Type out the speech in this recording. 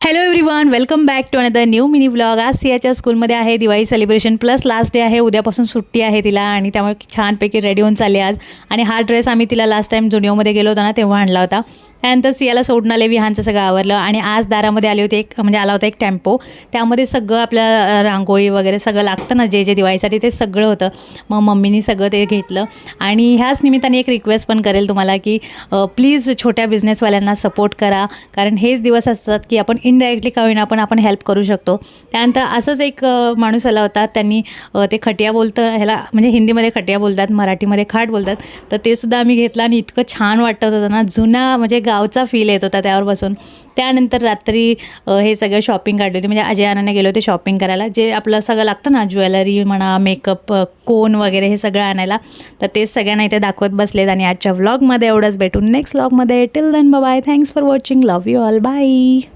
Hello everyone, welcome back to another new mini vlog. आज सियाच्या स्कूलमध्ये आहे Diwali celebration plus last day आहे. उद्यापासून सुट्टी आहे तिला आणि त्यामुळे छानपैकी रेडी होऊन चालली आज. आणि हा ड्रेस आम्ही तिला लास्ट टाईम जुडिओमध्ये गेलो होतो ना तेव्हा आणला होता. त्यानंतर सियाला सोडून आले, विहानचं सगळं आवरलं आणि आज दारामध्ये आले होते आला होता एक टेम्पो. त्यामध्ये सगळं आपल्या रांगोळी वगैरे सगळं लागतं ना जे दिवाळीसाठी ते सगळं होतं. मग मम्मीनी सगळं ते घेतलं. आणि ह्याच निमित्ताने एक रिक्वेस्ट पण करेल तुम्हाला की प्लीज छोट्या बिझनेसवाल्यांना सपोर्ट करा, कारण हेच दिवस असतात की आपण इनडायरेक्टली का होईना आपण हेल्प करू शकतो. त्यानंतर असंच एक माणूस आला होता, त्यांनी ते खटिया ह्याला म्हणजे हिंदीमध्ये खटिया बोलतात, मराठीमध्ये खाट बोलतात. तर ते सुद्धा आम्ही घेतलं आणि इतकं छान वाटत होतं ना, जुना म्हणजे गावचा फील येत होता त्यावर बसून. त्यानंतर रात्री हे सगळं शॉपिंग काढली होती, म्हणजे अजय आनंदने गेले होते शॉपिंग करायला. जे आपलं सगळं लागतं ना, ज्वेलरी म्हणा, मेकअप, कोन वगैरे हे सगळं आणायला. तर तेच सगळ्यांना इथे दाखवत बसलेत. आणि आजच्या व्लॉगमध्ये एवढंच. भेटून नेक्स्ट व्लॉगमध्ये. Till then bye. Thanks for watching. Love you all. Bye.